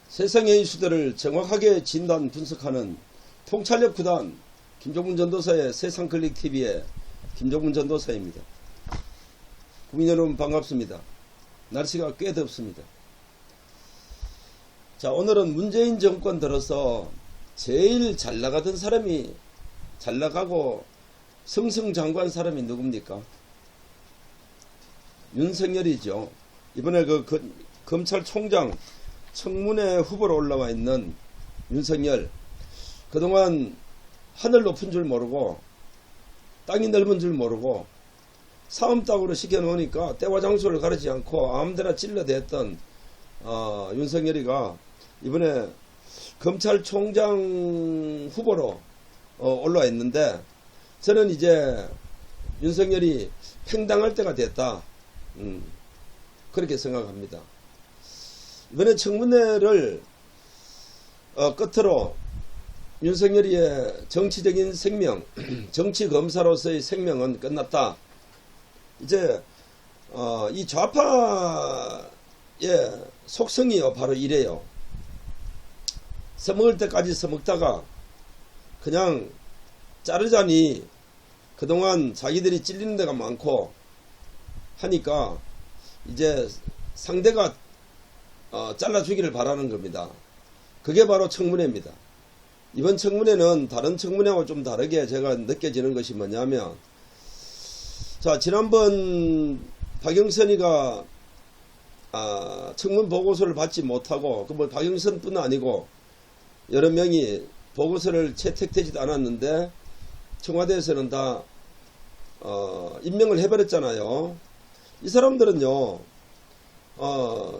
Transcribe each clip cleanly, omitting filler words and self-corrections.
세상의 이슈들을 정확하게 진단 분석하는 통찰력 구단 김종문 전도사의 세상클릭TV의 김종문 전도사입니다. 국민 여러분 반갑습니다. 날씨가 꽤 덥습니다. 자, 오늘은 문재인 정권 들어서 제일 잘 나가던 사람이, 잘 나가고 승승장구한 사람이 누굽니까? 윤석열이죠. 이번에 검찰총장 청문회 후보로 올라와 있는 윤석열, 그동안 하늘 높은 줄 모르고 땅이 넓은 줄 모르고 사음딱으로 시켜놓으니까 때와 장소를 가리지 않고 아무데나 찔러댔던 윤석열이가 이번에 검찰총장 후보로 올라와 있는데, 저는 이제 윤석열이 팽당할 때가 됐다, 그렇게 생각합니다. 이번에 청문회를 끝으로 윤석열이의 정치적인 생명, 정치검사로서의 생명은 끝났다. 이제 이 좌파의 속성이요, 바로 이래요. 써먹을 때까지 써먹다가 그냥 자르자니 그동안 자기들이 찔리는 데가 많고 하니까 이제 상대가 잘라주기를 바라는 겁니다. 그게 바로 청문회입니다. 이번 청문회는 다른 청문회하고 좀 다르게 제가 느껴지는 것이 뭐냐면, 자, 지난번 박영선이가 청문 보고서를 받지 못하고, 뭐 박영선뿐 아니고 여러 명이 보고서를 채택되지도 않았는데 청와대에서는 다 임명을 해버렸잖아요. 이 사람들은요,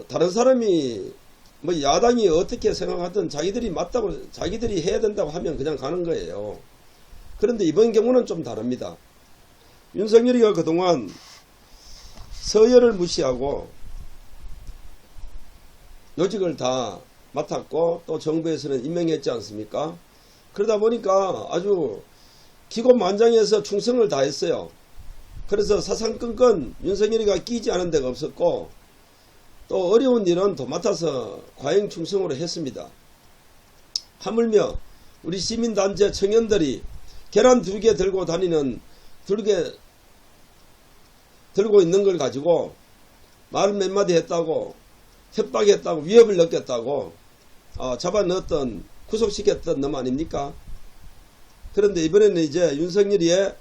다른 사람이 뭐 야당이 어떻게 생각하든 자기들이 맞다고, 자기들이 해야 된다고 하면 그냥 가는 거예요. 그런데 이번 경우는 좀 다릅니다. 윤석열이가 그동안 서열을 무시하고 요직을 다 맡았고 또 정부에서는 임명했지 않습니까? 그러다 보니까 아주 기고만장해서 충성을 다했어요. 그래서 사상건건 윤석열이가 끼지 않은 데가 없었고, 또 어려운 일은 도맡아서 과잉충성으로 했습니다. 하물며 우리 시민단체 청년들이 계란 2개 들고 다니는, 2개 들고 있는 걸 가지고 말 몇 마디 했다고, 협박했다고, 위협을 느꼈다고 잡아 넣었던, 구속시켰던 놈 아닙니까? 그런데 이번에는 이제 윤석열이의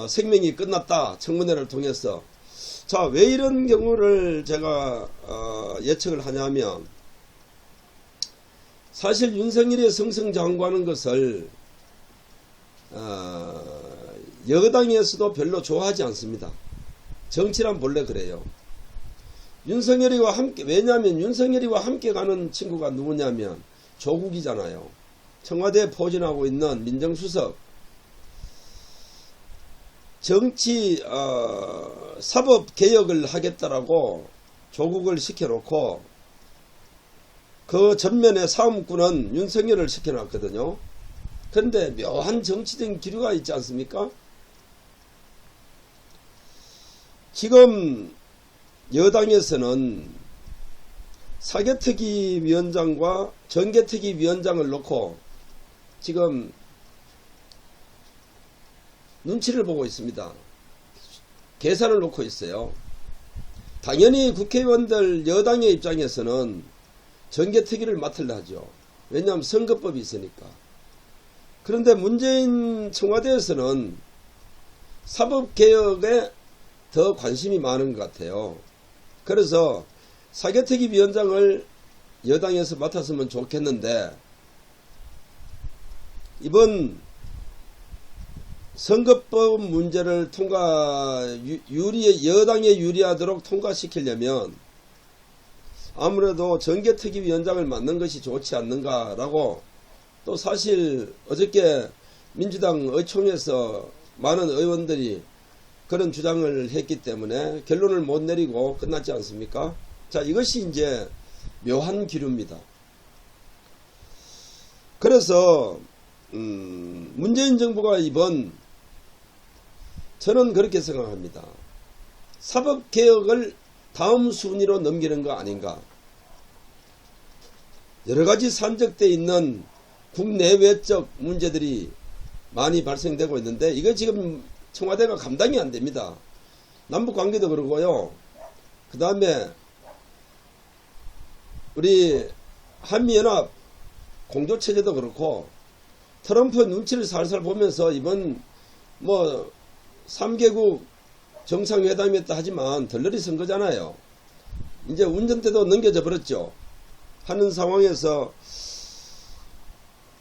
생명이 끝났다, 청문회를 통해서. 자, 왜 이런 경우를 제가 예측을 하냐면, 사실 윤석열이 승승장구하는 것을 여당에서도 별로 좋아하지 않습니다. 정치란 본래 그래요. 윤석열이와 함께, 왜냐하면 윤석열이와 함께 가는 친구가 누구냐면 조국이잖아요. 청와대에 포진하고 있는 민정수석, 정치 사법개혁을 하겠다라고 조국을 시켜놓고 그 전면에 싸움꾼은 윤석열을 시켜놨거든요. 그런데 묘한 정치적인 기류가 있지 않습니까? 지금 여당에서는 사개특위위원장과 정개특위위원장을 놓고 지금 눈치를 보고 있습니다. 계산을 놓고 있어요. 당연히 국회의원들 여당의 입장에서는 정개특위를 맡으려 하죠. 왜냐하면 선거법이 있으니까. 그런데 문재인 청와대에서는 사법개혁에 더 관심이 많은 것 같아요. 그래서 사개특위위원장을 여당에서 맡았으면 좋겠는데, 이번 선거법 문제를 여당에 유리하도록 통과시키려면 아무래도 정개특위위원장을 맡는 것이 좋지 않는가라고, 또 사실 어저께 민주당 의총에서 많은 의원들이 그런 주장을 했기 때문에 결론을 못 내리고 끝났지 않습니까? 자, 이것이 이제 묘한 기류입니다. 그래서 문재인 정부가 이번 저는 그렇게 생각합니다. 사법개혁을 다음 순위로 넘기는 거 아닌가. 여러가지 산적되어 있는 국내외적 문제들이 많이 발생되고 있는데 이거 지금 청와대가 감당이 안 됩니다. 남북관계도 그러고요. 그 다음에 우리 한미연합 공조체제도 그렇고 트럼프 눈치를 살살 보면서 이번 뭐 3개국 정상회담이었다 하지만 덜러리 선 거잖아요. 이제 운전대도 넘겨져 버렸죠. 하는 상황에서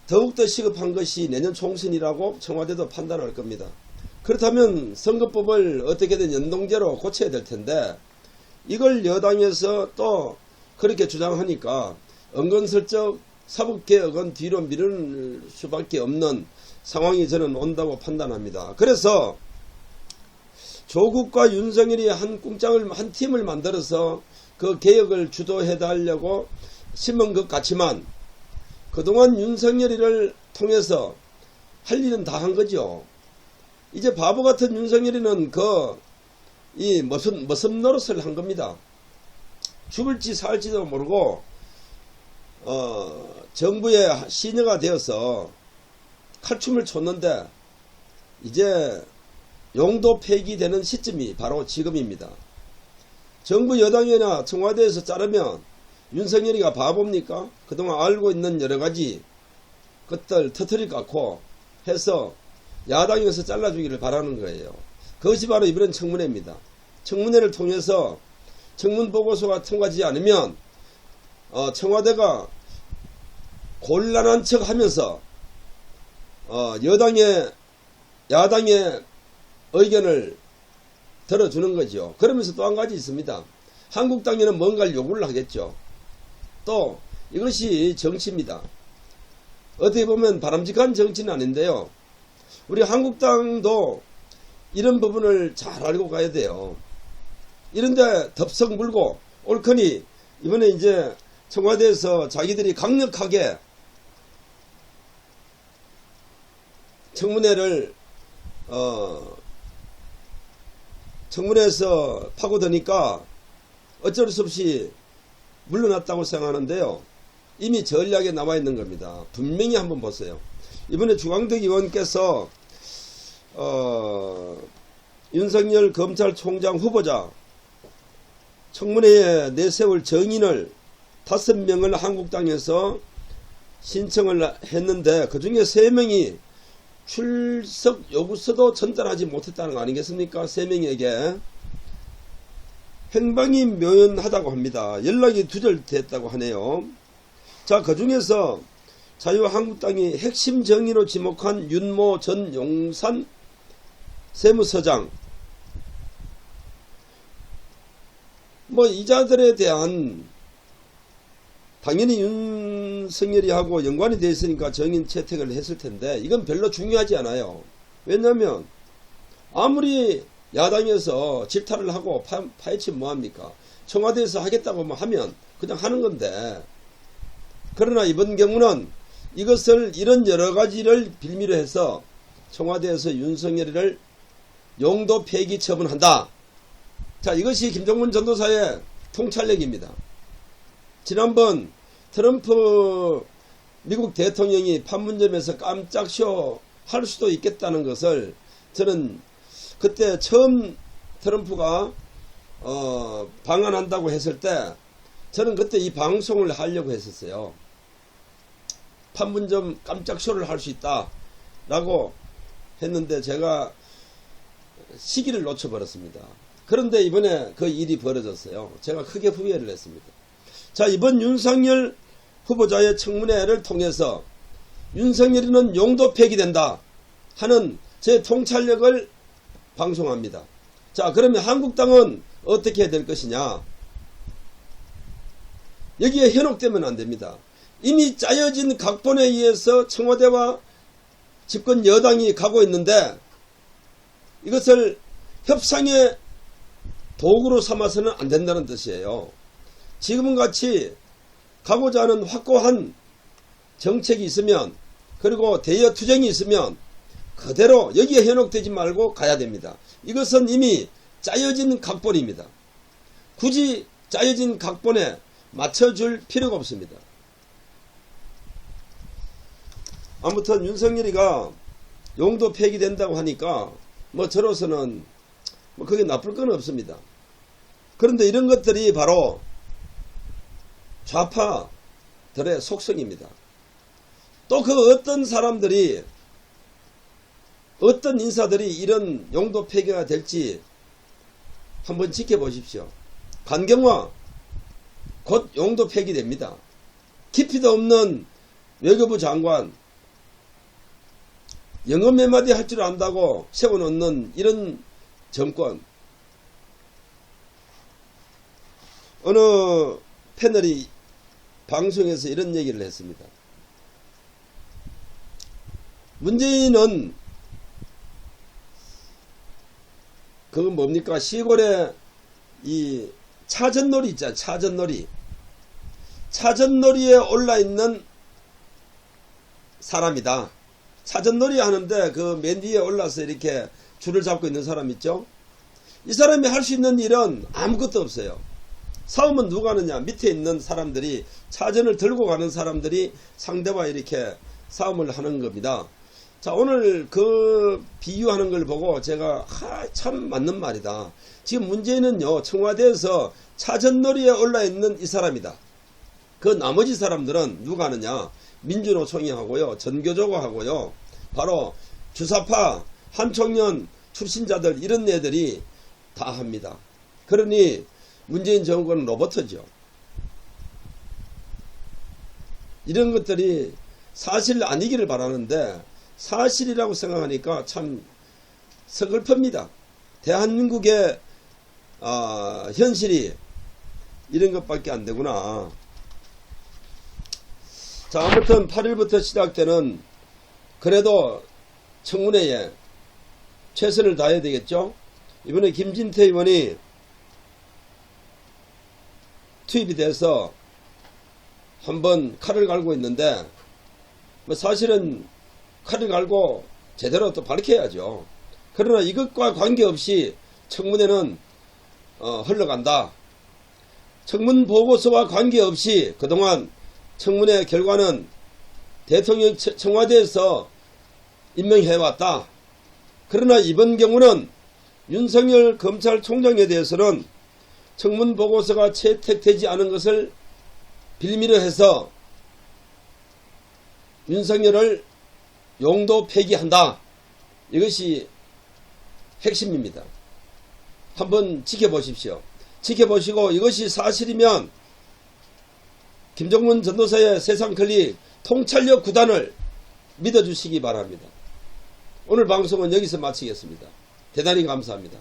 더욱더 시급한 것이 내년 총선이라고 청와대도 판단할 겁니다. 그렇다면 선거법을 어떻게든 연동제로 고쳐야 될 텐데 이걸 여당에서 또 그렇게 주장하니까 은근슬쩍 사법개혁은 뒤로 미룰 수밖에 없는 상황이 저는 온다고 판단합니다. 그래서 조국과 윤석열이 한 팀을 만들어서 그 개혁을 주도해달라고 심은 것 같지만 그동안 윤석열이를 통해서 할 일은 다 한 거죠. 이제 바보 같은 윤석열이는 이 머슴 노릇을 한 겁니다. 죽을지 살지도 모르고 정부의 시녀가 되어서 칼춤을 췄는데 이제 용도 폐기되는 시점이 바로 지금입니다. 정부 여당이나 청와대에서 자르면 윤석열이가 바보입니까? 그동안 알고 있는 여러가지 것들 터뜨릴 것 같고 해서 야당에서 잘라주기를 바라는 거예요. 그것이 바로 이번엔 청문회입니다. 청문회를 통해서 청문보고서가 통과하지 않으면 청와대가 곤란한 척 하면서 야당의 의견을 들어주는 거죠. 그러면서 또 한 가지 있습니다. 한국당에는 뭔가를 요구를 하겠죠. 또 이것이 정치입니다. 어떻게 보면 바람직한 정치는 아닌데요. 우리 한국당도 이런 부분을 잘 알고 가야 돼요. 이런데 덥석 물고 옳거니 이번에 이제 청와대에서 자기들이 강력하게 청문회에서 파고드니까 어쩔 수 없이 물러났다고 생각하는데요. 이미 전략에 나와 있는 겁니다. 분명히 한번 보세요. 이번에 주광덕 의원께서 윤석열 검찰총장 후보자 청문회에 내세울 정인을 5명을 한국당에서 신청을 했는데 그 중에 3명이 출석 요구서도 전달하지 못했다는 거 아니겠습니까? 3명에게 행방이 묘연하다고 합니다. 연락이 두절됐다고 하네요. 자, 그 중에서 자유한국당이 핵심 정의로 지목한 윤모 전 용산 세무서장 이자들에 대한 당연히 윤석열이하고 연관이 되어 있으니까 정인 채택을 했을 텐데 이건 별로 중요하지 않아요. 왜냐하면 아무리 야당에서 질타를 하고 파헤치면 뭐합니까? 청와대에서 하겠다고 하면 그냥 하는 건데 그러나 이번 경우는 이것을 이런 여러가지를 빌미로 해서 청와대에서 윤석열이를 용도 폐기 처분한다. 자, 이것이 김정문 전도사의 통찰력입니다. 지난번 트럼프 미국 대통령이 판문점에서 깜짝 쇼 할 수도 있겠다는 것을 저는 그때 처음 트럼프가 방한한다고 했을 때 저는 그때 이 방송을 하려고 했었어요. 판문점 깜짝 쇼를 할 수 있다 라고 했는데 제가 시기를 놓쳐버렸습니다. 그런데 이번에 그 일이 벌어졌어요. 제가 크게 후회를 했습니다. 자, 이번 윤석열 후보자의 청문회를 통해서 윤석열이는 용도 폐기된다 하는 제 통찰력을 방송합니다. 자, 그러면 한국당은 어떻게 해야 될 것이냐? 여기에 현혹되면 안 됩니다. 이미 짜여진 각본에 의해서 청와대와 집권 여당이 가고 있는데 이것을 협상의 도구로 삼아서는 안 된다는 뜻이에요. 지금 같이 가고자 하는 확고한 정책이 있으면, 그리고 대여 투쟁이 있으면 그대로 여기에 현혹되지 말고 가야 됩니다. 이것은 이미 짜여진 각본입니다. 굳이 짜여진 각본에 맞춰줄 필요가 없습니다. 아무튼 윤석열이가 용도 폐기된다고 하니까 뭐 저로서는 뭐 그게 나쁠 건 없습니다. 그런데 이런 것들이 바로 좌파들의 속성입니다. 또 그 어떤 사람들이, 어떤 인사들이 이런 용도 폐기가 될지 한번 지켜보십시오. 간경화 곧 용도 폐기됩니다. 깊이도 없는 외교부 장관, 영어 몇 마디 할 줄 안다고 세워놓는 이런 정권. 어느 패널이 방송에서 이런 얘기를 했습니다. 문재인은 그건 뭡니까? 시골에 이 차전놀이 있잖아요. 차전놀이. 차전놀이에 올라있는 사람이다. 차전놀이 하는데 그 맨 뒤에 올라서 이렇게 줄을 잡고 있는 사람 있죠? 이 사람이 할 수 있는 일은 아무것도 없어요. 싸움은 누가 하느냐? 밑에 있는 사람들이, 차전을 들고 가는 사람들이 상대와 이렇게 싸움을 하는 겁니다. 자, 오늘 그 비유하는 걸 보고 제가 참 맞는 말이다. 지금 문제는요, 청와대에서 차전놀이에 올라있는 이 사람이다. 그 나머지 사람들은 누가 하느냐? 민주노총이 하고요, 전교조가 하고요, 바로 주사파 한총련 출신자들, 이런 애들이 다 합니다. 그러니 문재인 정권은 로봇이죠. 이런 것들이 사실 아니기를 바라는데 사실이라고 생각하니까 참 서글픕니다. 대한민국의 현실이 이런 것밖에 안 되구나. 자, 아무튼 8일부터 시작되는, 그래도 청문회에 최선을 다해야 되겠죠. 이번에 김진태 의원이 투입이 돼서 한번 칼을 갈고 있는데, 뭐 사실은 칼을 갈고 제대로 또 밝혀야죠. 그러나 이것과 관계없이 청문회는 흘러간다. 청문 보고서와 관계없이 그동안 청문회 결과는 대통령 청와대에서 임명해왔다. 그러나 이번 경우는 윤석열 검찰총장에 대해서는 청문 보고서가 채택되지 않은 것을 빌미로 해서 윤석열을 용도 폐기한다. 이것이 핵심입니다. 한번 지켜보십시오. 지켜보시고 이것이 사실이면 김정문 전도사의 세상클릭 통찰력 구단을 믿어주시기 바랍니다. 오늘 방송은 여기서 마치겠습니다. 대단히 감사합니다.